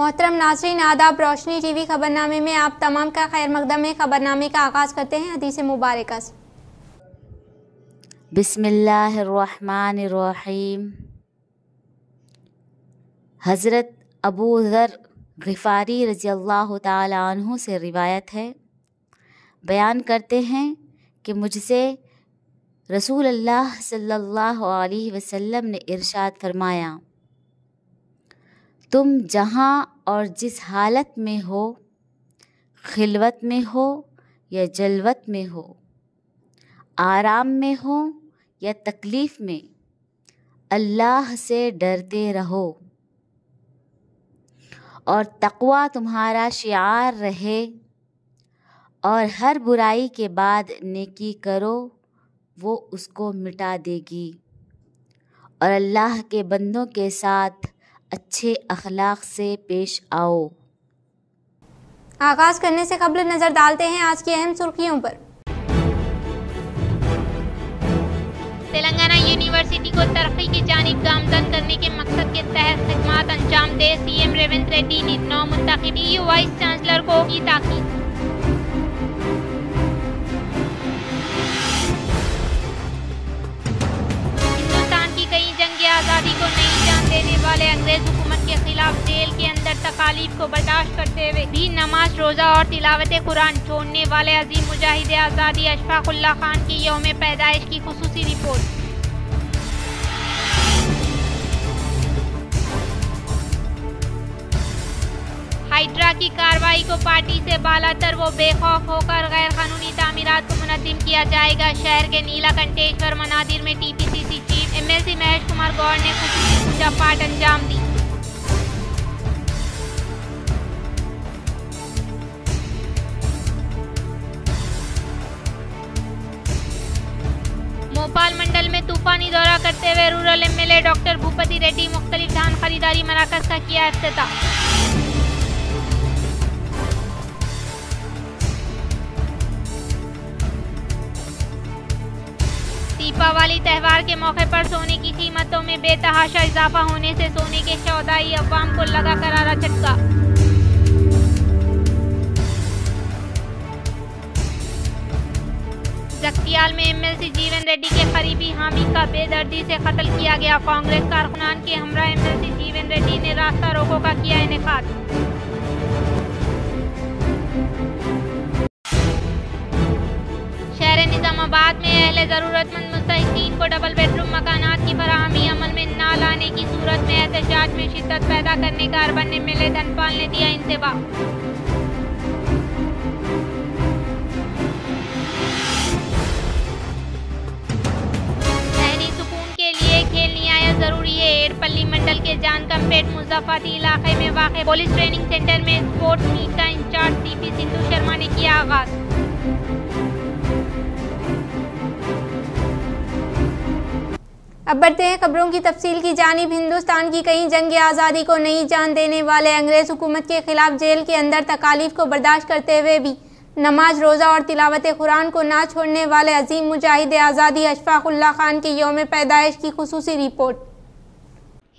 मोहतरम नाज़रीन, आदाब। रोशनी टीवी खबरनामे में आप तमाम का खैर मकदम है। खबरनामे का आगाज़ करते हैं हदीस मुबारक से। बिस्मिल्लाहिर्रहमानिर्रहीम। हज़रत अबू ज़र ग़िफ़ारी रज़ियल्लाहु ताला अन्हु से रिवायत है, बयान करते हैं कि मुझसे रसूल अल्लाह सल्लल्लाहु अलैहि वसल्लम ने इरशाद फरमाया, तुम जहाँ और जिस हालत में हो, खिलवत में हो या जलवत में हो, आराम में हो या तकलीफ़ में, अल्लाह से डरते रहो और तक़वा तुम्हारा शिआर रहे, और हर बुराई के बाद नेकी करो, वो उसको मिटा देगी, और अल्लाह के बंदों के साथ अच्छे अखलाक से पेश आओ। आगाज़ करने से कबल नज़र डालते हैं आज की अहम सुर्खियों पर। तेलंगाना यूनिवर्सिटी को तरक्की की जानिब गामज़न करने के मकसद के तहत खिदमात अंजाम दे सीएम रेवंत रेड्डी ने नौ मुंतखब वाइस चांसलर को की ताकीद। हिंदुस्तान की कई जंग आज़ादी को नई जान देने वाले अंग्रेज हुकूमत के खिलाफ जेल के अंदर तकालीफ को बर्दाश्त करते हुए भी नमाज, रोज़ा और तिलावत कुरान छोड़ने वाले अजीम मुजाहिद आज़ादी अशफाक उल्लाह खान की यौम पैदाइश की खुसूसी रिपोर्ट। हाइड्रा की कार्रवाई को पार्टी से बालातर व बेखौफ होकर गैर कानूनी तामीरात को मुनज़्ज़िम किया जाएगा। शहर के नीलाकंठेश्वर मनादिर में TPCC chief MLC Mahesh Kumar Goud ने खुसूसी पूजा पाठ अंजाम दी। भोपाल मंडल में तूफानी दौरा करते हुए rural MLA doctor Bhupathi Reddy मुख्तलिफ धान खरीदारी मराकज़ का किया इफ्तिताह। दीपावली त्यौहार के मौके पर सोने की कीमतों में बेतहाशा इजाफा होने से सोने के सौदाई अवाम को लगा करारा झटका। जगतियाल में एमएलसी जीवन रेड्डी के करीबी हामी का बेदर्दी से कत्ल किया गया। कांग्रेस कारकुनान के हमरा एमएलसी जीवन रेड्डी ने रास्ता रोको का किया इनेकाद। शहर निजामाबाद में अहले ज़रूरतमंद मुस्तहिकीन को डबल बेडरूम मकानात की फराहमी अमल में न लाने की सूरत में एहतजाज में शिद्दत पैदा करने का अर्बन एमएलए धनपाल ने दिया इंतबा। सहनी सुकून के लिए खेल निहायत जरूरी है। एडपल्ली मंडल के जानकमपेट मुज़फ्फराबादी इलाके में वाक़ पुलिस ट्रेनिंग सेंटर में स्पोर्ट्स मीट का इंचार्ज सीपी सिंधु शर्मा ने किया आगाज। अब बढ़ते हैं खबरों की तफसील की जानिब। हिंदुस्तान की कई जंग आज़ादी को नई जान देने वाले अंग्रेज हुकूमत के खिलाफ जेल के अंदर तकालीफ को बर्दाश्त करते हुए भी नमाज, रोज़ा और तिलावत कुरान को ना छोड़ने वाले अजीम मुजाहिद आज़ादी अशफाक उल्लाह खान की यौम पैदाइश की खुसूसी रिपोर्ट।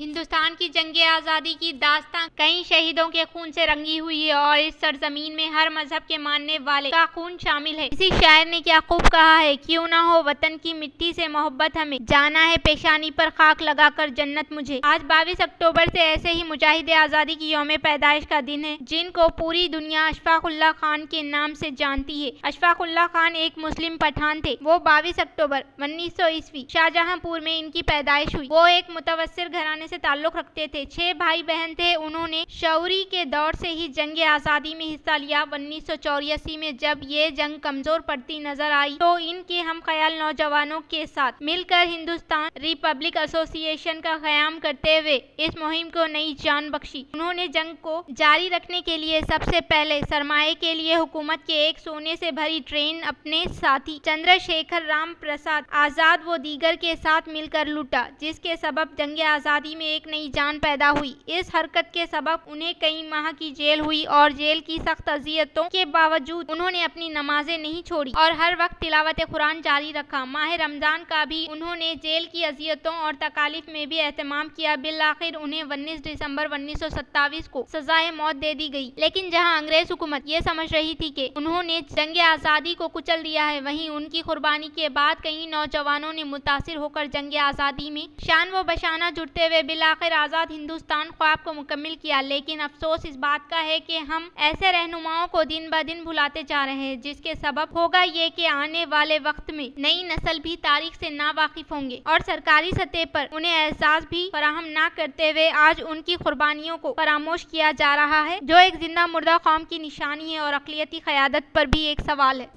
हिंदुस्तान की जंग आज़ादी की दास्तां कई शहीदों के खून से रंगी हुई है और इस सरजमीन में हर मजहब के मानने वाले का खून शामिल है। इसी शायर ने क्या खूब कहा है, क्यों ना हो वतन की मिट्टी से मोहब्बत हमें, जाना है पेशानी पर खाक लगाकर जन्नत मुझे। आज 22 अक्टूबर से ऐसे ही मुजाहिद आज़ादी की यौम पैदाइश का दिन है, जिनको पूरी दुनिया अशफाक उल्लाह खान के नाम से जानती है। अशफाक उल्लाह खान एक मुस्लिम पठान थे। वो 22 अक्टूबर 1900 ईस्वी शाहजहांपुर में इनकी पैदाइश हुई। वो एक मुतवस्सिर घराने से ताल्लुक रखते थे। 6 भाई बहन थे। उन्होंने शौरी के दौर से ही जंग आज़ादी में हिस्सा लिया। 1984 में जब ये जंग कमजोर पड़ती नजर आई तो इनके हम ख्याल नौजवानों के साथ मिलकर हिंदुस्तान रिपब्लिक एसोसिएशन का क़याम करते हुए इस मुहिम को नई जान बख्शी। उन्होंने जंग को जारी रखने के लिए सबसे पहले सरमाए के लिए हुकूमत के एक सोने से भरी ट्रेन अपने साथी चंद्रशेखर राम प्रसाद आजाद व दीगर के साथ मिलकर लूटा, जिसके सबब जंग आज़ादी में एक नई जान पैदा हुई। इस हरकत के सबब उन्हें कई माह की जेल हुई और जेल की सख्त अज़ियतों के बावजूद उन्होंने अपनी नमाजें नहीं छोड़ी और हर वक्त तिलावत कुरान जारी रखा। माह रमजान का भी उन्होंने जेल की अज़ियतों और तकालीफ में भी एहतमाम किया। बिलाखिर उन्हें 19 दिसंबर 1927 को सजाए मौत दे दी गई। लेकिन जहां अंग्रेज हुकूमत ये समझ रही थी कि उन्होंने जंग आज़ादी को कुचल दिया है, वहीं उनकी कुर्बानी के बाद कई नौजवानों ने मुतासिर होकर जंग आज़ादी में शान व बशाना जुटते हुए बिलाखिर आज़ाद हिंदुस्तान ख्वाब को मुकम्मिल किया। लेकिन अफसोस इस बात का है कि हम ऐसे रहनुमाओं को दिन ब दिन भुलाते जा रहे हैं, जिसके सबब होगा ये कि आने वाले वक्त में नई नस्ल भी तारीख से नावाकिफ होंगे और सरकारी सतह पर उन्हें एहसास भी फराहम न करते हुए आज उनकी कुर्बानियों को फरामोश किया जा रहा है, जो एक जिंदा मुर्दा कौम की निशानी है और अक़लियती क़यादत पर भी एक सवाल है।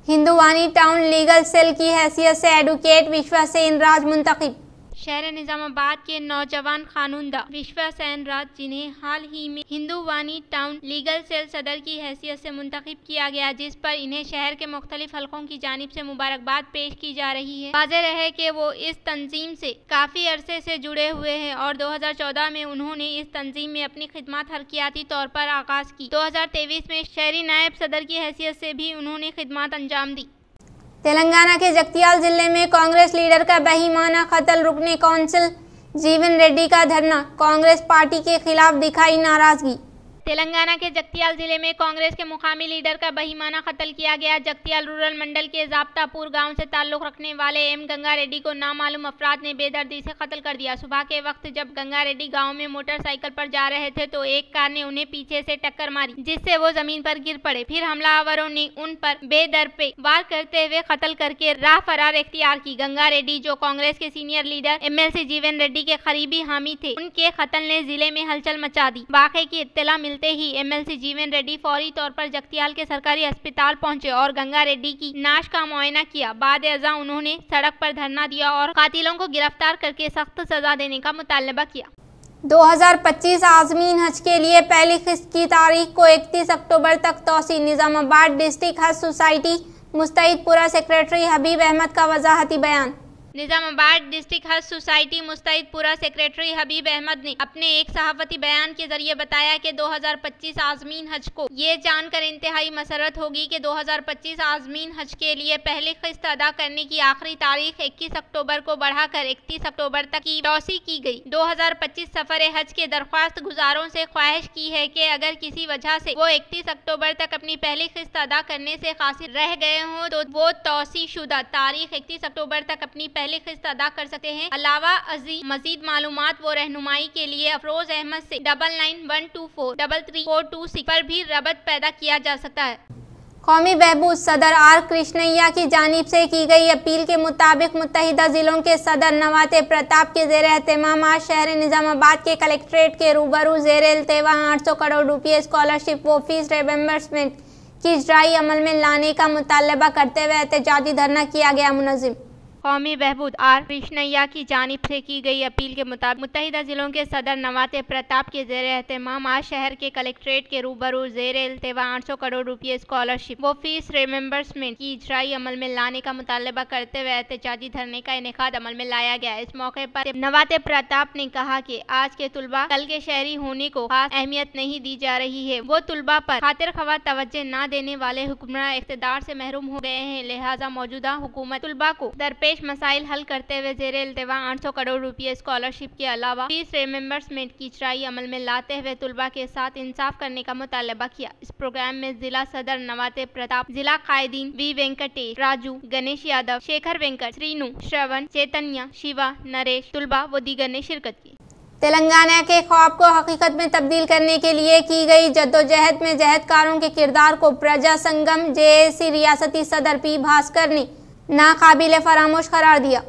हिंदुवानी टाउन लीगल सेल की हैसियत से एडवोकेट विश्वा सेन राज मुंतखब। शहर निजामाबाद के नौजवान कानूनदा विश्वा सेन राज, जिन्हें हाल ही में हिंदुवानी टाउन लीगल सेल सदर की हैसियत से मुंतखब किया गया, जिस पर इन्हें शहर के मुख्तलिफ हलकों की जानिब से मुबारकबाद पेश की जा रही है। वाज़ेह है कि वो इस तंजीम से काफ़ी अरसे से जुड़े हुए हैं और 2014 में उन्होंने इस तंजीम में अपनी खिदमत हरकियाती तौर पर आगाज़ की। 2023 में शहरी नायब सदर की हैसियत से भी उन्होंने खिदमत अंजाम दी। तेलंगाना के जगत्याल जिले में कांग्रेस लीडर का बेईमाना कत्ल रुकने काउंसिल जीवन रेड्डी का धरना, कांग्रेस पार्टी के खिलाफ दिखाई नाराजगी। तेलंगाना के जगत्याल जिले में कांग्रेस के मुकामी लीडर का बहिमाना कत्ल किया गया। जगत्याल रूरल मंडल के जाब्तापुर गांव से ताल्लुक रखने वाले एम गंगा रेड्डी को नामालूम अफराद ने बेदर्दी से कत्ल कर दिया। सुबह के वक्त जब गंगा रेड्डी गांव में मोटरसाइकिल पर जा रहे थे तो एक कार ने उन्हें पीछे से टक्कर मारी, जिससे वो जमीन पर गिर पड़े। फिर हमलावरों ने उन पर बेदरपे वार करते हुए कत्ल करके राह फरार इख्तियार की। गंगा रेड्डी, जो कांग्रेस के सीनियर लीडर एमएलसी जीवन रेड्डी के करीबी हामी थे, उनके कत्ल ने जिले में हलचल मचा दी। वाक़े की इत्तला मिलते ही एमएलसी जीवन रेड्डी फौरी तौर पर जगत्याल के सरकारी अस्पताल पहुंचे और गंगा रेड्डी की नाश का मुआयना किया। बाद अज़ा उन्होंने सड़क पर धरना दिया और कातिलों को गिरफ्तार करके सख्त सजा देने का मुतालबा किया। 2025 आज़मीन हज के लिए पहली किस्त की तारीख को 31 अक्टूबर तक तौसी। निजामाबाद डिस्ट्रिक्ट हज सोसाइटी मुस्तैदपुरा सेक्रेटरी हबीब अहमद का वजाहती बयान। निजामाबाद डिस्ट्रिक्ट हज सोसाइटी मुस्तैदपुरा सेक्रेटरी हबीब अहमद ने अपने एक सहाफती बयान के जरिए बताया कि 2025 आज़मीन हज को ये जानकर इंतहाई मसरत होगी कि 2025 आज़मीन हज के लिए पहली किस्त अदा करने की आखिरी तारीख 21 अक्टूबर को बढ़ाकर 31 अक्टूबर तक की तौसी की गई। 2025 सफर हज के दरख्वास्त गुजारों से ख्वाहिश की है कि अगर किसी वजह से वो 31 अक्टूबर तक अपनी पहली किस्त अदा करने से कासिर रह गए हों तो वो तौसी शुदा तारीख 31 अक्टूबर तक अपनी पहली किस्त अदा कर सकते हैं। अलावा मजीद मालूमात व रहनुमाई के लिए अफरोज अहमद से 9912433426 पर भी रबत पैदा किया जा सकता है। कौमी बहबूद सदर आर कृष्णैया की जानिब से की गई अपील के मुताबिक मुत्तहिदा जिलों के सदर नवाते प्रताप के ज़ेर एहतमाम आज शहर निजामाबाद के कलेक्ट्रेट के रूबरू ज़ेर इल्तवा 800 करोड़ रुपये स्कॉलरशिप व फीस रिएम्बर्समेंट की इजराई अमल में लाने का मुतालबा करते हुए एहतजाजी धरना किया गया। मुनज़्ज़िम कौमी बहबूद आर कृष्णैया की जानिब से की गई अपील के मुताबिक मुत्तहिदा जिलों के सदर नवाते प्रताप के ज़ेर एहतमाम आज शहर के कलेक्ट्रेट के रूबरू ज़ेर इल्तवा 800 करोड़ रुपये स्कॉलरशिप व फीस रिएम्बर्समेंट की इजराई अमल में लाने का मुतालबा करते हुए एहतजाजी धरने का इनेकाद अमल में लाया गया। इस मौके पर नवाते प्रताप ने कहा कि आज के तुलबा कल के शहरी होने को खास अहमियत नहीं दी जा रही है। वो तुलबा पर खातिर खवा तवज्जो न देने वाले हुक्मरान इख्तिदार से महरूम हो गए हैं। लिहाजा मौजूदा हुकूमत तुलबा को दरपेश मसाइल हल करते हुए ज़ेर इल्तवा 800 करोड़ रुपये स्कॉलरशिप के अलावा फीस रिएम्बर्समेंट की इजराई अमल में लाते हुए तुलबा के साथ इंसाफ करने का मुतालबा किया। इस प्रोग्राम में जिला सदर नवाते प्रताप, जिला कायदीन वी वेंकटेश, राजू, गणेश यादव, शेखर वेंकट, श्रीनु, श्रवण, चैतन्य, शिवा, नरेश, तुलबा व दीगर ने शिरकत की। तेलंगाना के ख्वाब को हकीकत में तब्दील करने के लिए की गई जद्दोजहद में जहदकारों के किरदार को प्रजा संगम जेएसी रियासती सदर पी भास्कर ने नाकाबिले फरामोश करार दिया।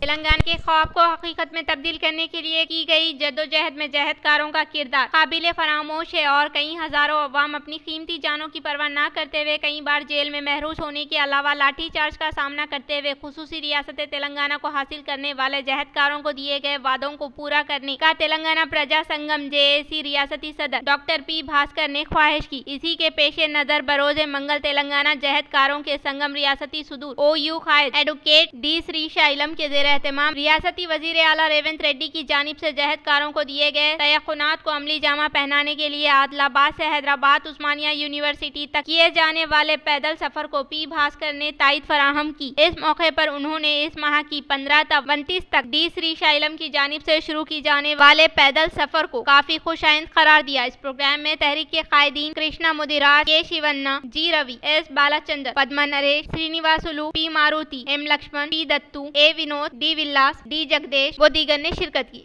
तेलंगाना के ख्वाब को हकीकत में तब्दील करने के लिए की गई जद्दोजहद में जहदकारों का किरदार काबिल फरामोश है और कई हजारों अवाम अपनी कीमती जानों की परवाह न करते हुए कई बार जेल में महरूस होने के अलावा लाठी चार्ज का सामना करते हुए खुसूसी रियासत तेलंगाना को हासिल करने वाले जहदकारों को दिए गए वादों को पूरा करने का तेलंगाना प्रजा संगम जेएसी रियासती सदर डॉक्टर पी भास्कर ने ख्वाहिश की। इसी के पेश नजर बरोज़े मंगल तेलंगाना जहदकारों के संगम रियासती सुदूर OU कायद एडवोकेट डी श्री शैलम के ज़ेर एहतमाम रियासती वजीर आला रेवंत रेड्डी की जानिब से जहदकारों को दिए गए तयक़ुनात को अमली जामा पहनाने के लिए आदिलाबाद से हैदराबाद उस्मानिया यूनिवर्सिटी तक किए जाने वाले पैदल सफर को पी भास्कर ने तायद फराहम की। इस मौके पर उन्होंने इस माह की 15 तक 29 तक डी श्रीशैलम की जानिब से शुरू की जाने वाले पैदल सफर को काफी खुशाइंद करार दिया। इस प्रोग्राम में तहरीक के कायदीन Krishna Mudiraj, K Shivanna, G Ravi, S Balachandra, Padma Naresh, Srinivasulu, P Maruti, M Laxman, P Dattu, A Vinod, D Vilas, D Jagdesh व दीगर ने शिरकत की।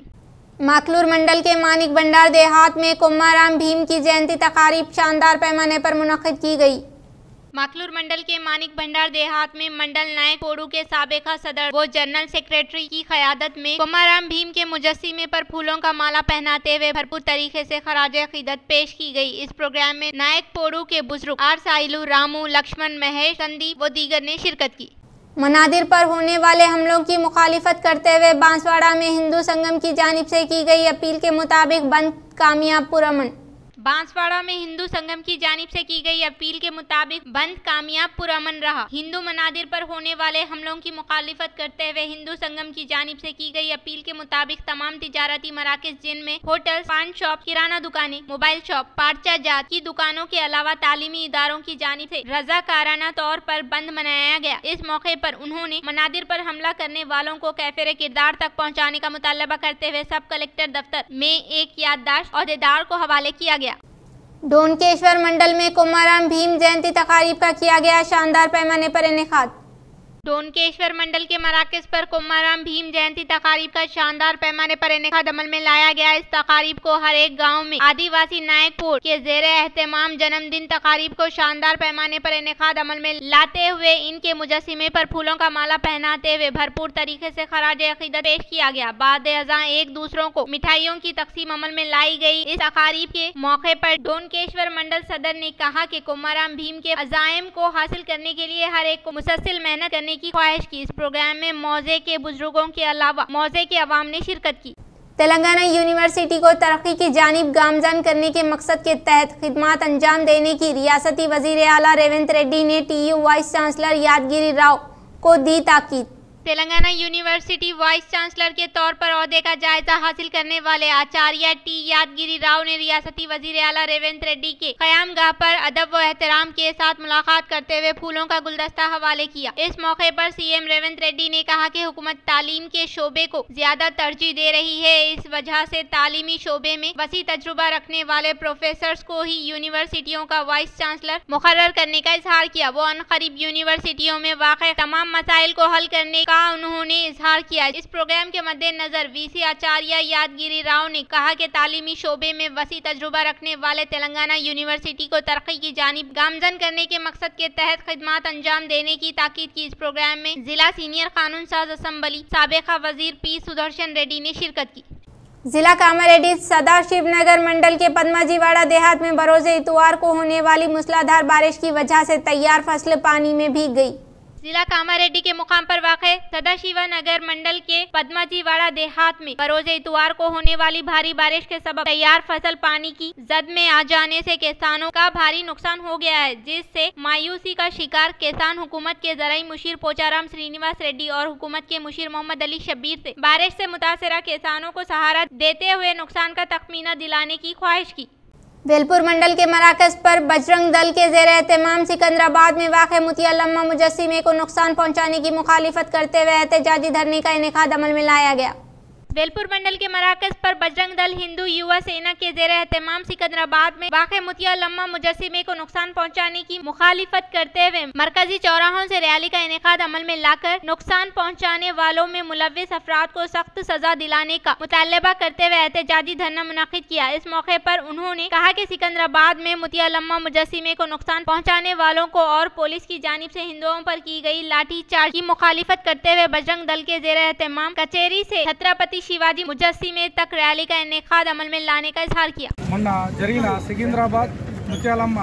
माकलूर मंडल के मानिक भंडार देहात में कुम्हाराम भीम की जयंती तकारीब शानदार पैमाने पर मुनक्किद की गई। माकलूर मंडल के मानिक भंडार देहात में मंडल नायक पोड़ू के साबिका सदर व जनरल सेक्रेटरी की क़यादत में कुम्हाराम भीम के मुजस्सिमे पर फूलों का माला पहनाते हुए भरपूर तरीके से खराज अकीदत पेश की गई। इस प्रोग्राम में नायक पोड़ू के बुजुर्ग आर साइलू, रामू, लक्ष्मण, महेश, संदीप व दीगर ने शिरकत की। मनादिर पर होने वाले हमलों की मुखालिफत करते हुए बांसवाड़ा में हिंदू संगम की जानिब से की गई अपील के मुताबिक बंद कामयाब पुरअमन। बांसवाड़ा में हिंदू संगम की जानिब से की गई अपील के मुताबिक बंद कामयाब पुरअमन रहा। हिंदू मनादिर पर होने वाले हमलों की मुखालिफत करते हुए हिंदू संगम की जानिब से की गई अपील के मुताबिक तमाम तिजारती मराकज़ जिनमें होटल, पान शॉप, किराना दुकानें, मोबाइल शॉप, पार्चा जात की दुकानों के अलावा तालीमी इदारों की जानिब से रज़ाकाराना तौर पर बंद मनाया गया। इस मौके पर उन्होंने मनादिर पर हमला करने वालों को कैफिर किरदार तक पहुँचाने का मुतालबा करते हुए सब कलेक्टर दफ्तर में एक याददाश्त अहदेदार को हवाले किया गया। डोनकेश्वर मंडल में कुम्हाराम भीम जयंती तकारीब का किया गया शानदार पैमाने पर इनेकाद। डोनकेश्वर मंडल के मराकज़ पर कुम्हाराम भीम जयंती तकारीब का शानदार पैमाने पर इनेकाद अमल में लाया गया। इस तकारीब को हर एक गांव में आदिवासी नायकपुर के ज़ेरे एहतमाम जन्मदिन तकारीब को शानदार पैमाने पर इनेकाद अमल में लाते हुए इनके मुजस्सिमे पर फूलों का माला पहनाते हुए भरपूर तरीके से खराज अकीदत पेश किया गया। बाद अज़ां एक दूसरों को मिठाइयों की तकसीम अमल में लाई गई। इस तकारीब के मौके पर डोनकेश्वर मंडल सदर ने कहा कि कुम्हाराम भीम के अज़ाइम को हासिल करने के लिए हर एक को मुसलसल मेहनत करने की ख्वाहिश की। इस प्रोग्राम में मौजे के बुजुर्गों के अलावा मौजे के अवाम ने शिरकत की। तेलंगाना यूनिवर्सिटी को तरक्की की जानिब गामजन करने के मकसद के तहत खिदमात अंजाम देने की रियासती वजीर आला रेवंत रेड्डी ने TU वाइस चांसलर यादगिरी राव को दी ताकीद। तेलंगाना यूनिवर्सिटी वाइस चांसलर के तौर पर ओहदे का जायजा हासिल करने वाले आचार्य T यादगिरी राव ने रियासती वजीर आला रेवंत रेड्डी के क़यामगाह पर अदब व एहतराम के साथ मुलाकात करते हुए फूलों का गुलदस्ता हवाले किया। इस मौके पर CM रेवंत रेड्डी ने कहा कि हुकूमत तालीम के शोबे को ज्यादा तरजीह दे रही है। इस वजह से तालीमी शोबे में वसी तजुर्बा रखने वाले प्रोफेसर्स को ही यूनिवर्सिटियों का वाइस चांसलर मुकर्रर करने का इजहार किया। वो अनकरीब यूनिवर्सिटियों में वाक़ तमाम मसाइल को हल करने का उन्होंने इजहार किया। इस प्रोग्राम के मद्देनजर VC आचार्य यादगिरी राव ने कहा कि तालीमी शोबे में वसी तजुर्बा रखने वाले तेलंगाना यूनिवर्सिटी को तरक्की की जानिब गामजन करने के मकसद के तहत खिदमात अंजाम देने की ताकीद की। इस प्रोग्राम में जिला सीनियर कानून साज असम्बली साबिका वजीर P सुदर्शन रेड्डी ने शिरकत की। जिला कामारेड्डी सदाशिवनगर मंडल के पद्माजीवाड़ा देहात में बरोज़ इतवार को होने वाली मूसलाधार बारिश की वजह से तैयार फसल पानी में भीग गई। जिला कामारेड्डी के मुकाम पर वाक़े सदाशिवनगर मंडल के पद्माजीवाड़ा देहात में बरोज़ इतवार को होने वाली भारी बारिश के सबब तैयार फसल पानी की जद में आ जाने से किसानों का भारी नुकसान हो गया है, जिससे मायूसी का शिकार किसान हुकूमत के ज़राई मुशीर पोचाराम श्रीनिवास रेड्डी और हुकूमत के मुशीर मोहम्मद अली शब्बीर से बारिश से मुतासरा किसानों को सहारा देते हुए नुकसान का तखमीना दिलाने की ख्वाहिश की। वेलपुर मंडल के मराकज पर बजरंग दल के ज़ेर एहतमाम सिकंदराबाद में वाक़ मुतियल्लम्मा मुजस्सिमे को नुकसान पहुंचाने की मुखालिफत करते हुए एहतजाजी धरने का इनेकाद अमल में लाया गया। वेलपुर मंडल के मराकज पर बजरंग दल हिंदू युवा सेना के ज़ेर एहतमाम सिकंदराबाद में वाक़ मुतियल्लम्मा मुजस्सिमे को नुकसान पहुंचाने की मुखालिफत करते हुए मरकजी चौराहों से रैली का इनेकाद अमल में लाकर नुकसान पहुंचाने वालों में मुलव्विस अफराद को सख्त सजा दिलाने का मुतालबा करते हुए एहतजाजी धरना मुनाकिद किया। इस मौके पर उन्होंने कहा कि सिकंदराबाद में मुतियल्लम्मा मुजस्सिमे को नुकसान पहुँचाने वालों को और पुलिस की जानिब से हिंदुओं पर की गई लाठी चार्ज की मुखालिफत करते हुए बजरंग दल के ज़ेर एहतमाम कचेरी से छत्रपति शिवाजी मुजस्सिमे तक रैली का इनेकाद अमल में लाने का इजहार किया। మొన్న జరిగిన సికింద్రాబాద్ ముత్యాలమ్మ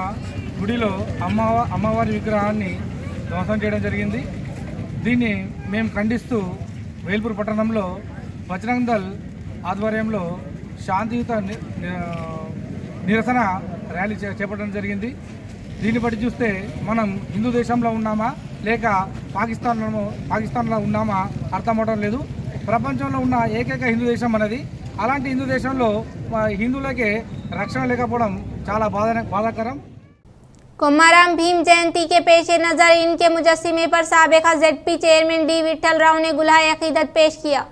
గుడిలో అమ్మవారి విగ్రహాన్ని ధ్వంసం చేయడం జరిగింది। దీన్ని మేము ఖండిస్తూ వేల్పూర్ పట్టణంలో బజరంగ్ దళ్ ఆధ్వర్యంలో శాంతియుత నిరసన ర్యాలీ చేపట్టడం జరిగింది। దీన్ని బట్టి చూస్తే మనం హిందూ దేశంలో ఉన్నామా లేక పాకిస్తాన్లో ఉన్నామా అర్థం అవడం లేదు. ప్రపంచంలో ఉన్న ఏకైక హిందూ దేశం మనది. అలాంటి హిందూ దేశంలో హిందువులకే రక్షణ లేకపోవడం చాలా బాధాకరం. कोमाराम भीम जयंती के पेश नज़र इनके मुजस्सिमे पर साबिका ZP chairman D Vithal Rao ने गुलाए अकीदत पेश किया।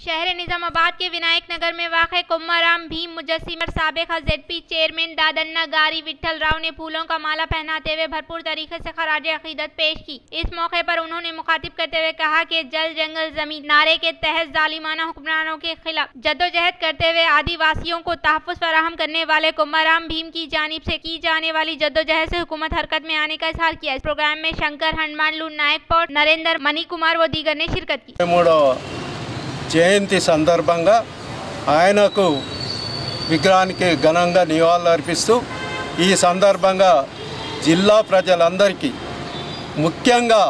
शहर निजामाबाद के विनायक नगर में वाक़ कोमाराम भीम मुजस्सिमे पर साबिका ZP चेयरमैन दादन्ना गारी विठल राव ने फूलों का माला पहनाते हुए भरपूर तरीके से खराज अकीदत पेश की। इस मौके पर उन्होंने मुखातिब करते हुए कहा कि जल जंगल जमीन नारे के तहत जालिमाना हुक्मरानों के खिलाफ जद्दोजहद करते हुए आदिवासियों को तहफ़्फ़ुज़ फराहम करने वाले कोमाराम भीम की जानिब से की जाने वाली जद्दोजहद से हुकूमत हरकत में आने का इज़हार किया। इस प्रोग्राम में शंकर हनुमानलू नायकपौड़ नरेंद्र मणिकुमार व दीगर ने शिरकत की। జయంతి సందర్భంగా ఆయనకు విగ్రహానికి ఘనంగా నివాళులర్పిస్తూ ఈ సందర్భంగా జిల్లా ప్రజలందరికీ ముఖ్యంగా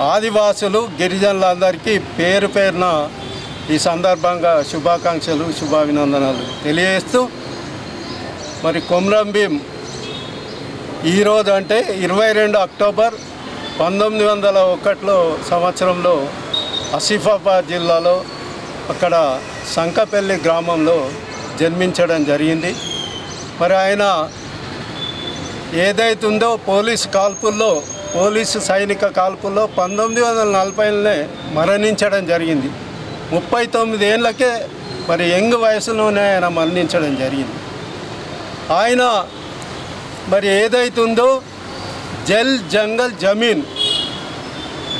ఆదివాసులు గిరిజనులందరికీ పేరు పేరున ఈ సందర్భంగా శుభాకాంక్షలు శుభాభినందనలు తెలియజేస్తూ మరి కొమరం భీం ఈరోజు అంటే 22 అక్టోబర్ 1901 సంవత్సరంలో ఆసిఫాబాద్ జిల్లాలో అక్కడ సంకపల్లి గ్రామంలో జన్మించడం జరిగింది. మరి ఆయన ఏదైతుందో పోలీసు సైనిక కాల్పుల్లో 1940లోనే మరణించడం జరిగింది. 39 ఏళ్ళకే మరి యంగ్ వయసులోనే ఆయన మరణించడం జరిగింది. ఆయన మరి ఏదైతుందో జల్ జంగల్ జమీన్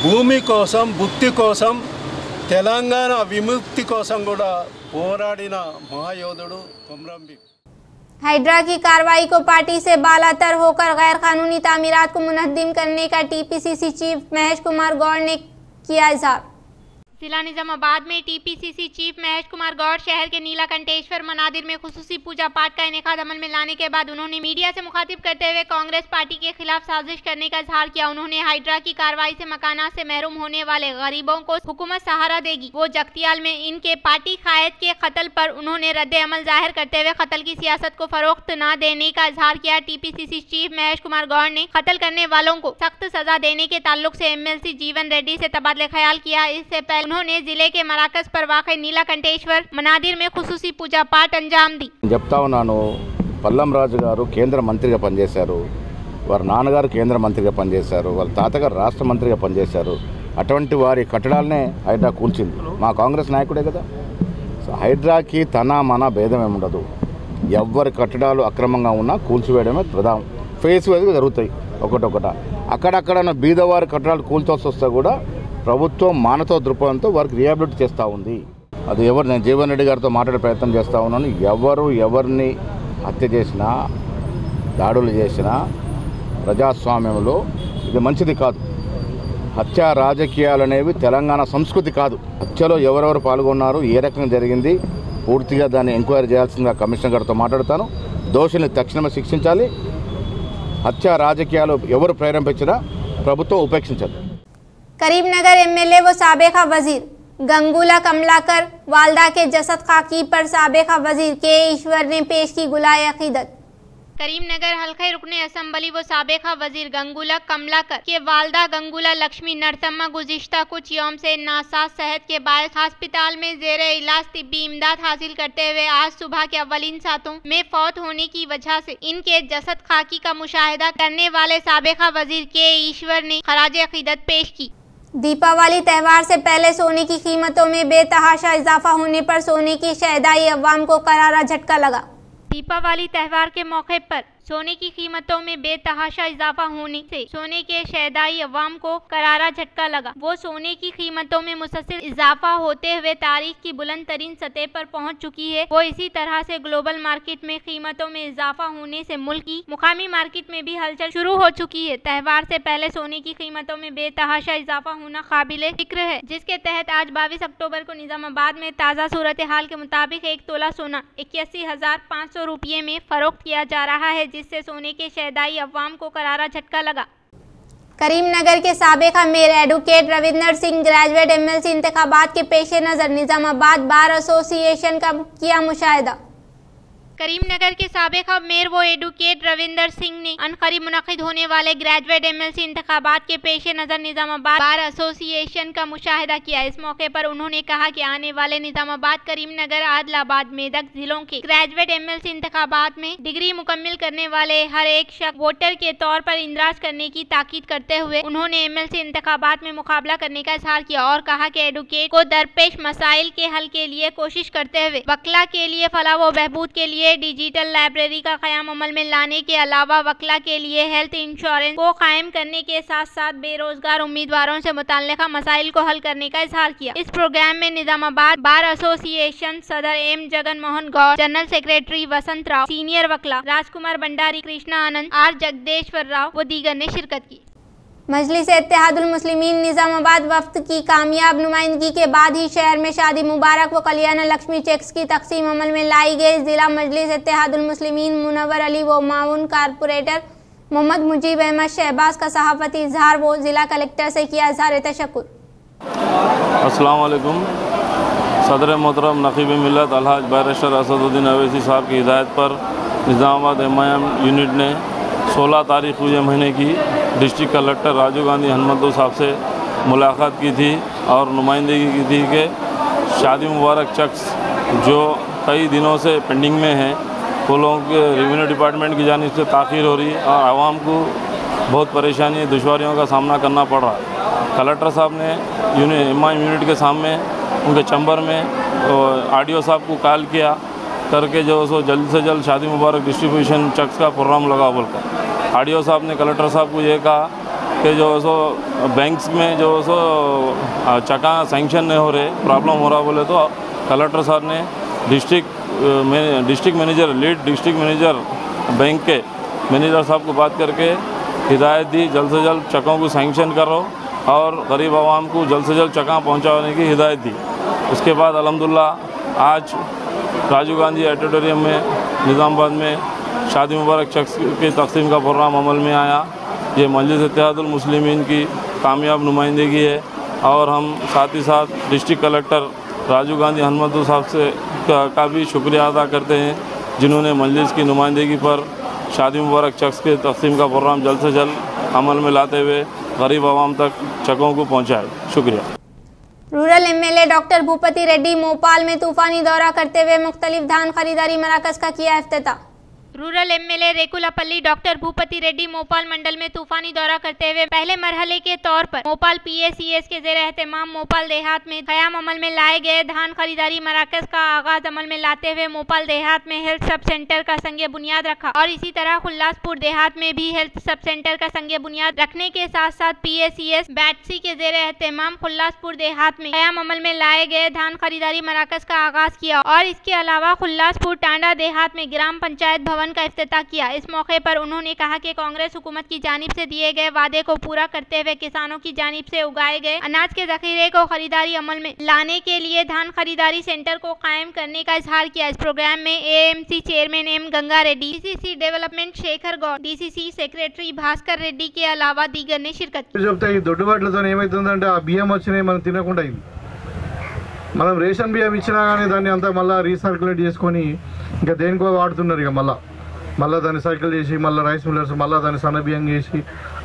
భూమి కోసం భుక్తి కోసం తెలంగాణ విముక్తి కోసం కూడా పోరాడిన महायोधुडु कोमराम भीम। हाइड्रा की कार्रवाई को पार्टी से बालातर होकर गैर कानूनी तामीरात को मुनहद्दिम करने का टीपीसीसी चीफ महेश कुमार गौड़ ने किया इज़हार। जिला निजामाबाद में टीपीसीसी चीफ महेश कुमार गौड़ शहर के नीलाकंठेश्वर मनादिर में खुसूसी पूजा पाठ का इनेकाद अमल में लाने के बाद उन्होंने मीडिया से मुखातिब करते हुए कांग्रेस पार्टी के खिलाफ साजिश करने का इज़हार किया। उन्होंने हाइड्रा की कार्रवाई से मकानात से महरूम होने वाले गरीबों को हुकूमत सहारा देगी। वो जगतियाल में इनके पार्टी कायद के कत्ल पर उन्होंने रद्द अमल जाहिर करते हुए कत्ल की सियासत को फरोख्त न देने का इज़हार किया। टीपीसीसी चीफ महेश कुमार गौड़ ने कत्ल करने वालों को सख्त सजा देने के ताल्लुक से MLC जीवन रेड्डी से तबादले ख्याल किया। इससे पहले उन्होंने जिले के मराकज पर वाक़ नीलाकंठेश्वर मनादिर में खुसूसी पूजा पाठ अंजाम दी। చెప్తా ఉన్నాను, పల్లం రాజు గారు కేంద్ర మంత్రిగా పనిచేశారు, వారి నాన్నగారు కేంద్ర మంత్రిగా పనిచేశారు, వాళ్ళ తాతగారు రాష్ట్ర మంత్రిగా పనిచేశారు. అటువంటి వారి కట్టడాలనే హైడ్రా కూల్చింది మా కాంగ్రెస్ నాయకుడే కదా. సో హైడ్రాకి తన మన భేదం ఏముండదు. ఎవరి కట్టడాలు అక్రమంగా ఉన్నా కూల్చివేయడమే ప్రధానం. ఫేస్ వైజ్గా జరుగుతాయి ఒకటొకట. అక్కడక్కడ బీదవారి కట్టడాలు కూల్చొస్తూ వస్తే కూడా ప్రభుత్వం మానవతా దృక్పథంతో వారికి రిహాబిలిటీ చేస్తూ ఉంది. అది నేను జీవన్ రెడ్డి గారితో మాట్లాడే ప్రయత్నం చేస్తూ ఉన్నాను. ఎవరిని హత్య చేసినా దాడులు చేసినా ప్రజాస్వామ్యంలో ఇది మంచిది కాదు. హత్య రాజకీయాలు అనేవి తెలంగాణ సంస్కృతి కాదు. హత్యలో ఎవరెవరు పాల్గొన్నారు, ఏ రకంగా జరిగింది, పూర్తిగా దాన్ని ఎంక్వైరీ చేయాల్సిందిగా కమిషనర్ గారితో మాట్లాడతాను. దోషుల్ని తక్షణమే శిక్షించాలి. హత్య రాజకీయాలు ఎవరు ప్రేరేపించినా ప్రభుత్వం ఉపేక్షించాలి. करीमनगर MLA व साबिका वजीर गंगूला कमलाकर वालदा के जसद खाकी पर साबिका वजीर के ईश्वर ने पेश की गुलाए अकीदत। करीमनगर हल्का रुकने असम्बली व साबिका वजीर गंगूला कमलाकर के वालदा गंगूला लक्ष्मी नरसम्मा गुज़िश्ता कुछ यौम से नासाज सेहत के बायस अस्पताल में ज़ेरे इलाज तिब्बी इमदाद हासिल करते हुए आज सुबह के अव्वलीन सातों में फौत होने की वजह से इनके जसद खाकी का मुशाहिदा करने वाले साबिका वजीर के ईश्वर ने खराज अकीदत पेश की। दीपावली त्यौहार से पहले सोने की कीमतों में बेतहाशा इजाफा होने पर सोने की शहदाई अवाम को करारा झटका लगा। दीपावली त्यौहार के मौके पर सोने की कीमतों में बेतहाशा इजाफा होने से सोने के शहदाई अवाम को करारा झटका लगा। वो सोने की कीमतों में मुसलसल इजाफा होते हुए तारीख की बुलंद तरीन सतह पर पहुंच चुकी है। वो इसी तरह से ग्लोबल मार्केट में कीमतों में इजाफा होने से मुल्क की मुकामी मार्केट में भी हलचल शुरू हो चुकी है। त्यौहार से पहले सोने की कीमतों में बेतहाशा इजाफा होना काबिले जिक्र है, जिसके तहत आज 22 अक्टूबर को निजामाबाद में ताज़ा सूरत हाल के मुताबिक 1 तोला सोना 81,500 रुपये में फरोख्त किया जा रहा है, जिससे सोने के शहदाई अवाम को करारा झटका लगा। करीमनगर के साबिका mayor advocate Ravinder Singh graduate MLC इंतखाबात के पेश नज़र निजामाबाद बार एसोसिएशन का किया मुशाहिदा। करीमनगर के साबिक मेयर व एडवोकेट रविंदर सिंह ने अनकरीब मुनक़िद होने वाले ग्रेजुएट MLC इंतखाबात के पेश नज़र निजामाबाद बार एसोसिएशन का मुशाहिदा किया। इस मौके पर उन्होंने कहा कि आने वाले निजामाबाद, करीमनगर, आदिलाबाद, मेदक जिलों के ग्रेजुएट MLC इंतखाबात में डिग्री मुकम्मिल करने वाले हर एक शख्स वोटर के तौर पर इंदराज करने की ताकीद करते हुए उन्होंने MLC इंतखाबात में मुकाबला करने का इजहार किया और कहा कि एडवोकेट को दरपेश मसाइल के हल के लिए कोशिश करते हुए वकला के लिए फलाह व बहबूद के लिए डिजिटल लाइब्रेरी का क़याम अमल में लाने के अलावा वकला के लिए हेल्थ इंश्योरेंस को कायम करने के साथ साथ बेरोजगार उम्मीदवारों से मुताल्लिका मसाइल को हल करने का इजहार किया। इस प्रोग्राम में निजामाबाद बार एसोसिएशन सदर M Jagan Mohan Goud, general secretary Vasant Rao, senior वकला राजकुमार भंडारी, कृष्णा आनंद, R जगदेश्वर राव व दीगर ने शिरकत की। मजलिस इत्तेहादुल मुस्लिमीन निजामाबाद वफ्द की कामयाब नुमाइंदगी के बाद ही शहर में शादी मुबारक व कल्याण लक्ष्मी चेक्स की तकसीम अमल में लाई गई। जिला मजलिस इत्तेहादुल मुस्लिमीन मुनव्वर अली व माउन कारपोरेटर मोहम्मद मुजीब अहमद शहबाज का सहाफती इजहार वो जिला कलेक्टर से किया इजहार तशक्कुर। अस्सलाम वालेकुम। सदर मोहतरम नकीब मिल्लत अलहाज बैरिस्टर असदुद्दीन अवैसी साहब की हिदायत पर निजामाबाद MIM यूनिट ने 16 तारीख हुए महीने की डिस्ट्रिक्ट कलेक्टर राजीव गांधी हनुमंतु साहब से मुलाकात की थी और नुमाइंदगी की थी कि शादी मुबारक चेक्स जो कई दिनों से पेंडिंग में हैं वो लोगों के रेवेन्यू डिपार्टमेंट की जानिब से ताख़ीर हो रही और आवाम को बहुत परेशानी दुश्वारियों का सामना करना पड़ रहा है। कलेक्टर साहब ने MIM यूनिट के सामने उनके चैम्बर में RDO साहब को कॉल किया करके जो सो जल्द से जल्द शादी मुबारक डिस्ट्रीब्यूशन चेक्स का प्रोग्राम लगा बोलकर RDO साहब ने कलेक्टर साहब को ये कहा कि जो सो बैंक्स में जो सो चका सैंक्शन नहीं हो रहे, प्रॉब्लम हो रहा बोले तो कलेक्टर साहब ने district manager, lead district manager bank के मैनेजर साहब को बात करके हिदायत दी जल्द से जल्द चकों को सैंक्शन करो और गरीब आवाम को जल्द से जल्द चका पहुँचाने की हिदायत दी। उसके बाद अल्हम्दुलिल्लाह आज राजीव गांधी ऑडिटोरियम में निज़ामाबाद में शादी मुबारक चेक्स की तकसीम का प्रोग्राम अमल में आया। ये मजलिस इत्तेहादुल मुस्लिमीन की कामयाब नुमाइंदगी है और हम साथ ही साथ डिस्ट्रिक्ट कलेक्टर राजीव गांधी हनुमंतु साहब से का भी शुक्रिया अदा करते हैं जिन्होंने मजलिस की नुमाइंदगी पर शादी मुबारक चेक्स के तकसीम का प्रोग्राम जल्द से जल्द अमल में लाते हुए गरीब आवाम तक चकों को पहुँचाए। शुक्रिया। Rural MLA doctor Bhupathi Reddy Bhopal में तूफानी दौरा करते हुए मुख्तलिफ धान खरीदारी मराकज़ का किया इफ्तिताह। Rural MLA Rekulapalli doctor Bhupathi Reddy Mopal mandal में तूफानी दौरा करते हुए पहले मरहले के तौर पर मोपाल PACS के ज़ेर एहतमाम मोपाल देहात में क़याम अमल में लाए गए धान खरीदारी मराकज़ का आगाज अमल में लाते हुए मोपाल देहात में हेल्थ सब सेंटर का संगे बुनियाद रखा और इसी तरह खुल्लासपुर देहात में भी हेल्थ सब सेंटर का संगे बुनियाद रखने के साथ साथ PACS बैटसी के ज़ेर एहतमाम खुल्लासपुर देहात में क़याम अमल में लाए गए धान खरीदारी मराकज़ का आगाज किया और इसके अलावा खुल्लासपुर टांडा देहात में ग्राम पंचायत भवन का इफ्तिताह किया। इस मौके पर उन्होंने कहा कि कांग्रेस हुकूमत की जानिब से दिए गए वादे को पूरा करते हुए किसानों की जानिब से उगाए गए अनाज के जखीरे को खरीदारी अमल में लाने के लिए धान खरीदारी सेंटर को कायम करने का इजहार किया। इस प्रोग्राम में AMC chairman M Ganga Reddy, DCC development Shekhar Goud, DCC secretary Bhaskar Reddy के अलावा दीगर ने शिरकत की। మనం రేషన్ బియ్యం ఇచ్చినా కానీ దాన్ని అంతా మళ్ళీ రీసర్క్యులేట్ చేసుకొని ఇంకా దేనికో వాడుతున్నారు. ఇక మళ్ళీ దాన్ని సర్కిల్ చేసి మళ్ళీ రైస్ మిల్లర్స్ మళ్ళీ దాన్ని సన్న బియ్యం చేసి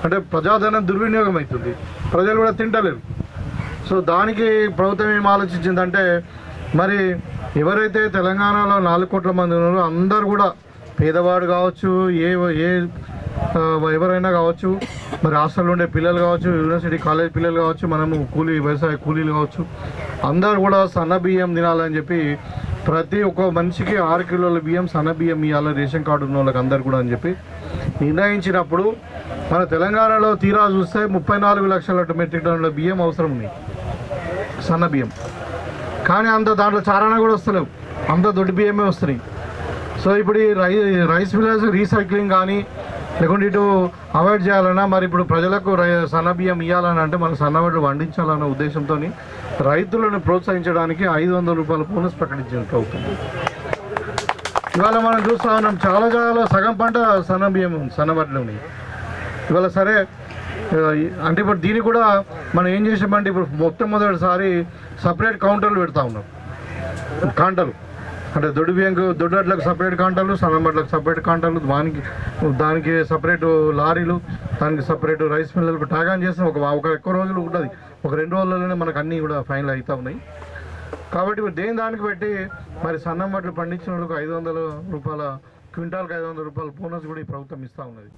అంటే ప్రజాధనం దుర్వినియోగం అవుతుంది, ప్రజలు కూడా తింటలేరు. సో దానికి ప్రభుత్వం ఏం ఆలోచించిందంటే మరి ఎవరైతే తెలంగాణలో 4 కోట్ల మంది ఉన్నారో అందరూ కూడా పేదవాడు కావచ్చు, ఎవరైనా కావచ్చు, మరి హాస్టల్లో ఉండే పిల్లలు కావచ్చు, యూనివర్సిటీ కాలేజ్ పిల్లలు కావచ్చు, మనము వ్యవసాయ కూలీలు కావచ్చు, అందరూ కూడా సన్న బియ్యం తినాలని చెప్పి ప్రతి ఒక్క మనిషికి 6 కిలోల బియ్యం సన్న బియ్యం ఇవ్వాలి రేషన్ కార్డు ఉన్న వాళ్ళకి అందరు కూడా అని చెప్పి నిర్ణయించినప్పుడు మన తెలంగాణలో తీరా చూస్తే 34 లక్షల మెట్రిక్ టన్నుల బియ్యం అవసరం ఉంది, సన్న బియ్యం. కానీ అంత దాంట్లో చారాన కూడా వస్తలేవు, అంత దొడ్డి బియ్యమే వస్తున్నాయి. సో ఇప్పుడు ఈ రైస్ మిల్లర్స్ రీసైక్లింగ్ కానీ లేకుంటే ఇటు అవాయిడ్ చేయాలన్నా మరి ఇప్పుడు ప్రజలకు సన్న బియ్యం ఇవ్వాలని అంటే మన సన్నబడ్లు పండించాలన్న ఉద్దేశంతో రైతులను ప్రోత్సహించడానికి 500 రూపాయల బోనస్ ప్రకటించినట్టు అవుతుంది. ఇవాళ మనం చూస్తూ ఉన్నాం చాలా సగం పంట సన్న బియ్యం సన్నబడ్లు ఉన్నాయి. ఇవాళ సరే అంటే ఇప్పుడు దీనికి కూడా మనం ఏం చేసామంటే ఇప్పుడు మొట్టమొదటిసారి సపరేట్ కౌంటర్లు పెడతా ఉన్నాం, కాంటలు. అంటే దొడ్డట్లకు సపరేట్ కాంటాలు, సన్నబట్లకు సపరేట్ కాంటాలు, దానికి సపరేట్ లారీలు, దానికి సపరేట్ రైస్ మిల్లర్లకు ట్యాగాన్ చేసిన ఒక ఎక్కువ రోజులు ఉంటుంది. ఒక 2 రోజుల్లోనే మనకు అన్నీ కూడా ఫైనల్ అవుతూ ఉన్నాయి. కాబట్టి దేని దానికి పెట్టి మరి సన్నం బట్టలు పండించిన వాళ్ళకు 500 రూపాయల క్వింటాల్కి 500 రూపాయల బోనస్ కూడా ఈ ప్రభుత్వం ఇస్తూ ఉన్నది.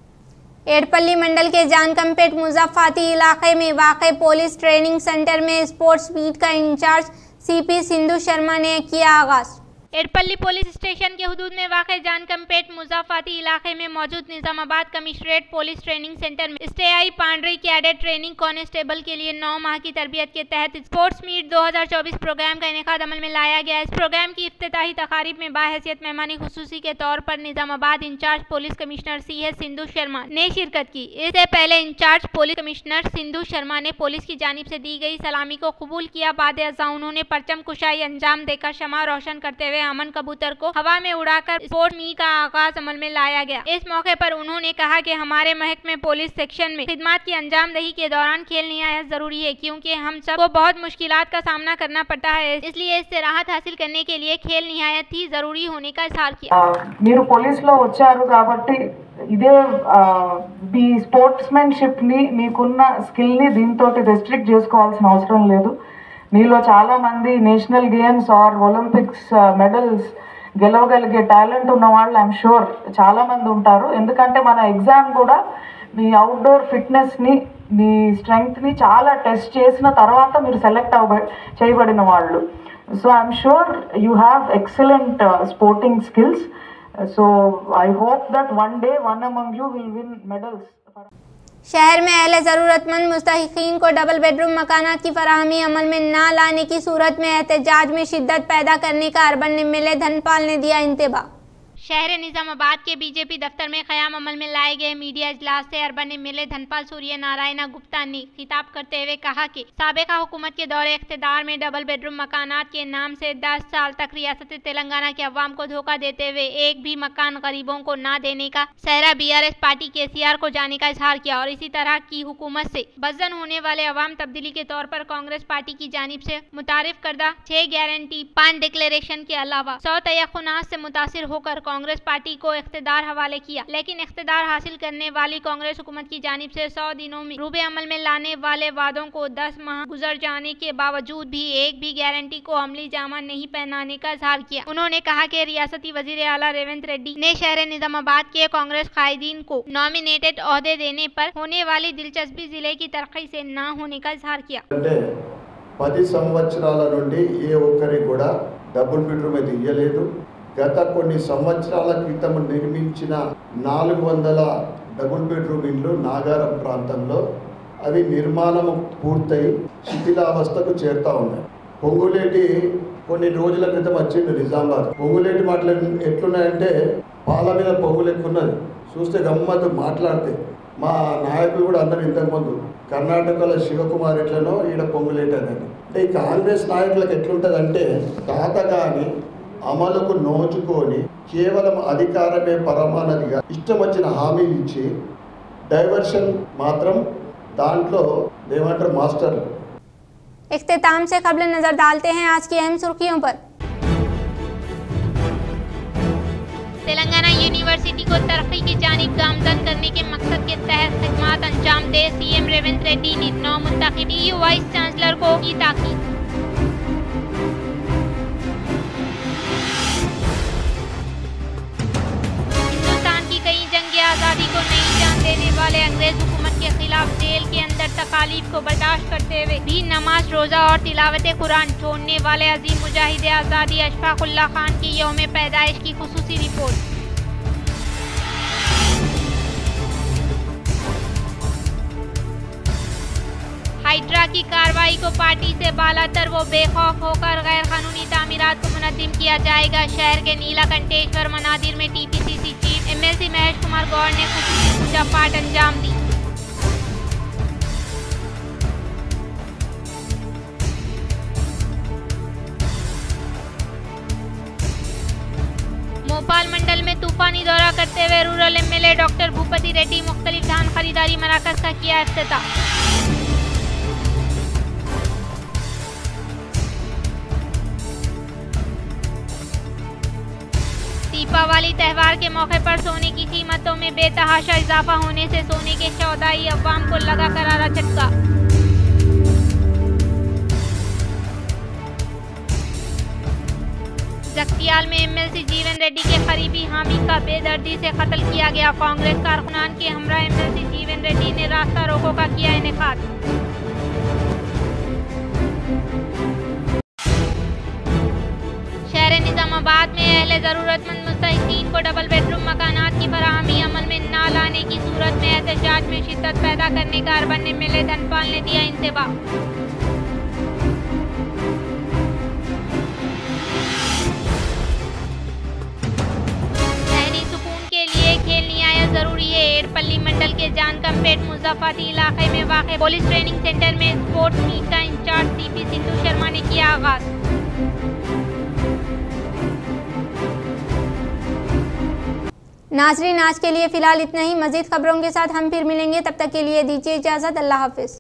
एडपल्ली मंडल के जानकमपेट मुजफ्फराती इलाके में वाक़े पुलिस ट्रेनिंग सेंटर में स्पोर्ट्स मीट का इंचार्ज सीपी सिंधु शर्मा ने किया आगाज। एडपल्ली पुलिस स्टेशन के हुदूद में वाक़े जानकमपेट मुजफ्फराती इलाके में मौजूद Nizamabad commissionerate police training centre में स्टेआई पांडरी कैडेट ट्रेनिंग कांस्टेबल के लिए 9 माह की तरबियत के तहत स्पोर्ट्स मीट 2024 प्रोग्राम का इनेकाद अमल में लाया गया। इस प्रोग्राम की इफ्तिताही तकारीब में बाहैसियत मेहमानी खुसूसी के तौर पर Nizamabad in charge police commissioner CS Sindhu Sharma ने शिरकत की। इससे पहले in charge police commissioner Sindhu Sharma ने पुलिस की जानिब से दी गई सलामी को कबूल किया। बाद अज़ा उन्होंने परचम कुशाई अंजाम देकर शमा रोशन करते हुए अमन कबूतर को हवा में उड़ाकर स्पोर्ट्स मीट का आगाज अमल में लाया गया। इस मौके पर उन्होंने कहा कि हमारे महकमे पुलिस सेक्शन में खिदमत की अंजामदही के दौरान खेल निहायत जरूरी है, क्योंकि हम सबको बहुत मुश्किलात का सामना करना पड़ता है, इसलिए इससे राहत हासिल करने के लिए खेल निहायत ही जरूरी होने का इज़हार किया। మీరు పోలీసులో వచ్చారు కాబట్టి ఇదే మీ స్పోర్ట్స్మెన్షిప్ ని మీకున్న స్కిల్ ని దీంతో రెస్ట్రిక్ట్ చేసుకోవాల్సిన అవసరం లేదు. మీలో చాలా మంది national games or Olympics medals గెలవగలిగే టాలెంట్ ఉన్న వాళ్ళు ఐఎమ్ షూర్ చాలా మంది ఉంటారు. ఎందుకంటే మన ఎగ్జామ్ కూడా మీ అవుట్డోర్ ఫిట్నెస్ని, మీ స్ట్రెంగ్త్ని చాలా టెస్ట్ చేసిన తర్వాత మీరు సెలెక్ట్ చేయబడిన వాళ్ళు. So I'm sure you have excellent sporting skills. So I hope that one day one among you will win medals. शहर में अहले ज़रूरतमंद मुस्तहिकीन को डबल बेडरूम मकानात की फराहमी अमल में न लाने की सूरत में एहतजाज में शिद्दत पैदा करने का अर्बन एमएलए धनपाल ने दिया इंतबाह। शहर निजामाबाद के बीजेपी दफ्तर में क़याम अमल में लाए गए मीडिया इजलास से अर्बन एमएलए धनपाल सूर्य नारायण गुप्ता ने खिताब करते हुए कहा कि साबिका हुकूमत के दौरे इख्तिदार में डबल बेडरूम मकानात के नाम से 10 साल तक रियासत तेलंगाना के अवाम को धोखा देते हुए एक भी मकान गरीबों को न देने का सहरा BRS पार्टी KCR को जाने का इजहार किया और इसी तरह की हुकूमत से बदजन होने वाले अवाम तब्दीली के तौर पर कांग्रेस पार्टी की जानिब से मुतारिफ करदा 6 गारंटी 5 डिक्लेरेशन के अलावा 100 तयक़ुनात से मुतासिर होकर कांग्रेस पार्टी को इख्तिदार हवाले किया। लेकिन इख्तिदार हासिल करने वाली कांग्रेस हुकूमत की जानिब से 100 दिनों में रूबे अमल में लाने वाले वादों को 10 माह गुजर जाने के बावजूद भी एक भी गारंटी को अमली जामा नहीं पहनाने का इजहार किया। उन्होंने कहा कि रियासती वजीर आला रेवंत रेड्डी ने शहर निजामाबाद के कांग्रेस कायदीन को नॉमिनेटेड ओहदे देने पर होने वाली दिलचस्पी जिले की तरक्की से न होने का इजहार किया। 10 సంవత్సరాల నుండి ఏ ఒక్కరికి కూడా డబుల్ బెడ్రూమ్ అయితే ఇయ్యలేదు. గత కొన్ని సంవత్సరాల క్రితం నిర్మించిన 400 డబుల్ బెడ్రూమ్ ఇండ్లు నాగారం ప్రాంతంలో అవి నిర్మాణం పూర్తయి శిథిలావస్థకు చేరుతా ఉన్నాయి. పొంగులేటి కొన్ని రోజుల క్రితం వచ్చింది నిజామాబాద్. పొంగులేటి మాటలు ఎట్లున్నాయంటే పాల మీద పొంగులెక్కున్నది. చూస్తే గమ్మత్తు మాట్లాడితే మా నాయకులు కూడా అందరూ ఇంతకుముందు కర్ణాటకలో శివకుమార్ ఎట్లనో ఈడ పొంగులేటి అని. అంటే ఈ కాంగ్రెస్ నాయకులకు ఎట్లుంటుందంటే తాత కానీ అమలుకు నోచుకొని కేవలం అధికారమే పరమానదిగా ఇష్టం వచ్చిన హామీలు ఇచ్చి డైవర్షన్ మాత్రం దాంట్లో ఏమంటారు మాస్టర్లు. इख्तिताम से कबल नजर डालते हैं आज की अहम सुर्खियों पर। तेलंगाना यूनिवर्सिटी को तरक्की की जानिब गामजन करने के मकसद के तहत खिदमत अंजाम दे CM रेवंत रेड्डी ने 9 मुंतखब EU वाइस चांसलर को की ताकीद। आज़ादी को नहीं जान देने वाले अंग्रेज हुकूमत के खिलाफ जेल के अंदर तकालीफ को बर्दाश्त करते हुए भी नमाज, रोज़ा और तिलावत कुरान छोड़ने वाले अजीम मुजाहिद आज़ादी अशफाक उल्लाह खान की यौम पैदाइश की खुसूसी रिपोर्ट। हाइड्रा की कार्रवाई को पार्टी से बालातर व बेखौफ होकर गैर कानूनी तामीरात को मुनज़्ज़िम किया जाएगा। शहर के नीलाकंठेश्वर मनादिर में TPCC chief MLC Mahesh Kumar Goud ने खुसूसी पूजा पाठ अंजाम दी। भोपाल मंडल में तूफानी दौरा करते हुए rural MLA doctor Bhupathi Reddy मुख्तलिफ धान खरीदारी मराकज का किया इफ्तिताह। दीपावली त्यौहार के मौके पर सोने की कीमतों में बेतहाशा इजाफा होने से सोने के सौदाई अवाम को लगा करारा झटका। जगतियाल में एमएलसी जीवन रेड्डी के करीबी हामी का बेदर्दी से कत्ल किया गया। कांग्रेस कारकुनान के हमरा एमएलसी जीवन रेड्डी ने रास्ता रोको का किया इनेकाद। शहर निजामाबाद में अहले जरूरतमंद मुस्तहिकीन को डबल बेडरूम मकानात की फराहमी अमल में न लाने की सूरत में एहतजाज में शिद्दत पैदा करने का अर्बन एमएलए धनपाल ने दिया इंतबा। खेल निहायत जरूरी है। एडपल्ली मंडल के जानकमपेट मुजफ्फरपुर इलाके में वाक़ पुलिस ट्रेनिंग सेंटर में स्पोर्ट्स मीट का इंचार्ज सीपी सिंधु शर्मा ने किया आगाज। नाज़रीन, आज के लिए फिलहाल इतना ही। मज़ीद खबरों के साथ हम फिर मिलेंगे, तब तक के लिए दीजिए इजाज़त। अल्लाह हाफ़िज़।